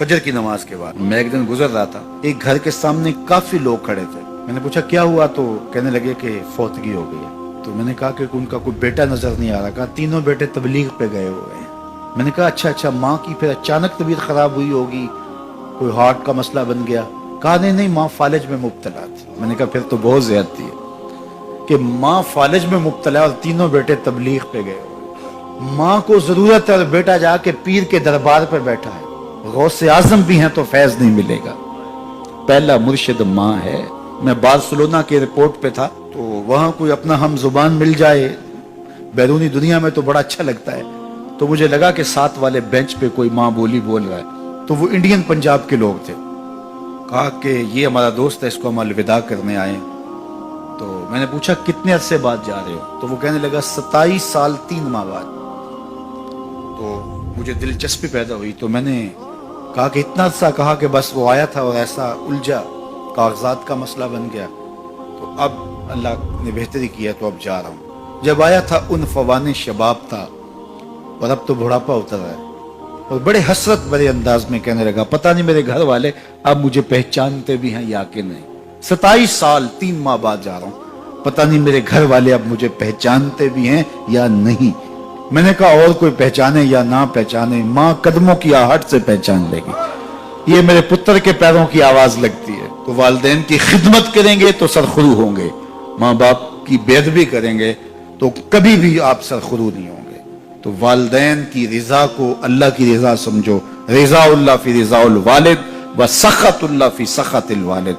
फजर की नमाज के बाद मैं एक दिन गुजर रहा था, एक घर के सामने काफी लोग खड़े थे। मैंने पूछा क्या हुआ, तो कहने लगे कि फौतगी हो गई है। तो मैंने कहा कि उनका कोई बेटा नजर नहीं आ रहा। कहा तीनों बेटे तबलीग पे गए हुए हैं। मैंने कहा अच्छा, माँ की फिर अचानक तबीयत खराब हुई होगी, कोई हार्ट का मसला बन गया। कहा नहीं, माँ फालिज में मुब्तला थी। मैंने कहा फिर तो बहुत ज्यादती है कि माँ फालिज में मुब्तला और तीनों बेटे तबलीग पे गए। माँ को जरूरत है और बेटा जाके पीर के दरबार पर बैठा है। गौसे आजम भी हैं तो फैज नहीं मिलेगा। पहला मुर्शिद माँ है। मैं बार्सिलोना के एयरपोर्ट पे था, तो वहां कोई अपना हम जुबान मिल जाए बैरूनी दुनिया में तो बड़ा अच्छा लगता है। तो मुझे लगा कि साथ वाले बेंच पे कोई माँ बोली बोल रहा है, तो वो इंडियन पंजाब के लोग थे। कहा कि ये हमारा दोस्त है, इसको हम अलविदा करने आए। तो मैंने पूछा कितने अरसे बाद जा रहे हो? तो वो कहने लगा 27 साल 3 माह बाद। तो मुझे दिलचस्पी पैदा हुई, तो मैंने कहा कि इतना अरसा? कहा कि बस वो आया था और ऐसा उलझा, कागजात का मसला बन गया, तो अब अल्लाह ने बेहतरी किया तो अब जा रहा हूँ। जब आया था उन फवाने शबाब था और अब तो बुढ़ापा उतर रहा है। और बड़े हसरत भरे अंदाज में कहने लगा पता नहीं मेरे घर वाले अब मुझे पहचानते भी हैं या कि नहीं। 27 साल 3 माह बाद जा रहा हूँ, पता नहीं मेरे घर वाले अब मुझे पहचानते भी हैं या नहीं। मैंने कहा और कोई पहचाने या ना पहचाने, माँ कदमों की आहट से पहचान लेगी। ये मेरे पुत्र के पैरों की आवाज लगती है। तो वालिदैन की खिदमत करेंगे तो सरखुरू होंगे, माँ बाप की बेअदबी करेंगे तो कभी भी आप सरखुरू नहीं होंगे। तो वालिदैन की रिजा को अल्लाह की रिजा समझो। रिजाउल्लाह फी रिजाउल वालिद व सखतुल्लाह फी सखतिल वालिद।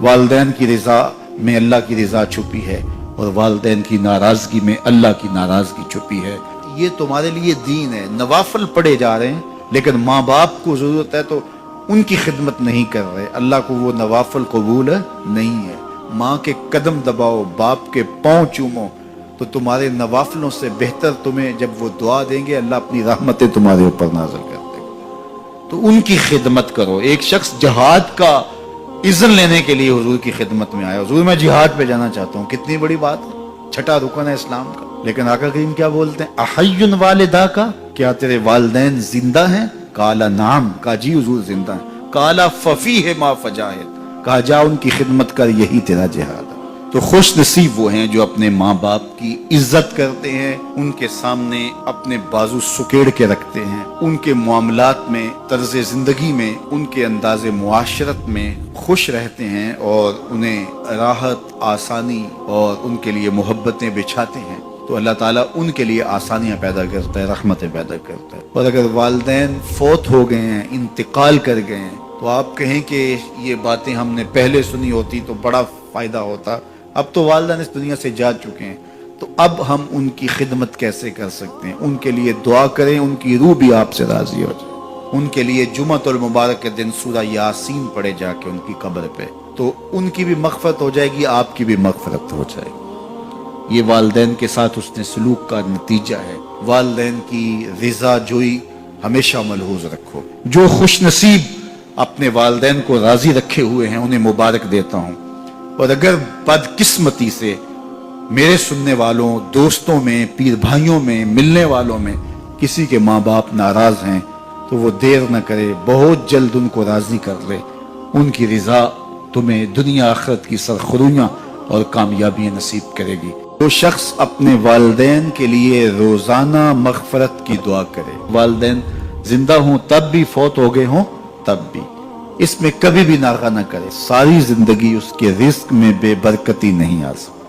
वालिदैन की रिजा में अल्लाह की रिजा छुपी है और वालिदैन की नाराजगी में अल्लाह की नाराजगी छुपी है। ये तुम्हारे लिए दीन है। नवाफिल पढ़े जा रहे हैं, लेकिन माँ बाप को जरूरत है तो उनकी खिदमत नहीं कर रहे। अल्लाह को वो नवाफिल कबूल नहीं है। माँ के कदम दबाओ, बाप के पांव चूमो, तो तुम्हारे नवाफिलों से बेहतर तुम्हें जब वो दुआ देंगे अल्लाह अपनी रहमतें तुम्हारे ऊपर नाज़िल कर देगा। तो उनकी खिदमत करो। एक शख्स जहाद का इज़्न लेने के लिए हुजूर की खिदमत में आया, हुजूर मैं जिहाद पे जाना चाहता हूँ। कितनी बड़ी बात है, 6ठा रुकन है इस्लाम का। लेकिन आका करीम क्या बोलते हैं, अहय्युन वालिदा का, क्या तेरे वालिदैन जिंदा हैं? काला नाम, का जी हुजूर जिंदा है। काला फफी है मा फजाहिद, कहा जा उनकी खिदमत कर, यही तेरा जिहाद है। तो खुश नसीब वो हैं जो अपने माँ बाप की इज्जत करते हैं, उनके सामने अपने बाजू सुकेड़ के रखते हैं, उनके मामलात में, तर्ज जिंदगी में, उनके अंदाज़े मुआशरत में खुश रहते हैं और उन्हें राहत, आसानी और उनके लिए मोहब्बतें बिछाते हैं। तो अल्लाह ताला उनके लिए आसानियां पैदा करता है, रहमतें पैदा करता है। और अगर वालिदैन फौत हो गए हैं, इंतकाल कर गए हैं, तो आप कहें कि ये बातें हमने पहले सुनी होती तो बड़ा फायदा होता। अब तो वालिदैन इस दुनिया से जा चुके हैं, तो अब हम उनकी खिदमत कैसे कर सकते हैं? उनके लिए दुआ करें, उनकी रूह भी आपसे राजी हो जाए। उनके लिए जुमअतुल मुबारक के दिन सूरा यासीन पढ़े जाके उनकी कब्र पे, तो उनकी भी मग़फ़रत हो जाएगी, आपकी भी मग़फ़रत हो जाएगी। ये वालिदैन के साथ उसने सलूक का नतीजा है। वालिदैन की रिजा जोई हमेशा मलहूज रखो। जो खुश नसीब अपने वालिदैन को राजी रखे हुए हैं उन्हें मुबारक देता हूँ। और अगर बदकिस्मती से मेरे सुनने वालों, दोस्तों में, पीर भाइयों में, मिलने वालों में किसी के माँ बाप नाराज हैं, तो वो देर न करे, बहुत जल्द उनको राजी कर ले। उनकी रिजा तुम्हें दुनिया आखिरत की सरखुरियां और कामयाबियां नसीब करेगी। जो शख्स अपने वालिदैन के लिए रोजाना मग़फ़रत की दुआ करे, वालिदैन जिंदा हों तब भी, फौत हो गए हों तब भी, इसमें कभी भी नागा न करे, सारी जिंदगी उसके रिस्क में बेबरकती नहीं आ सकती।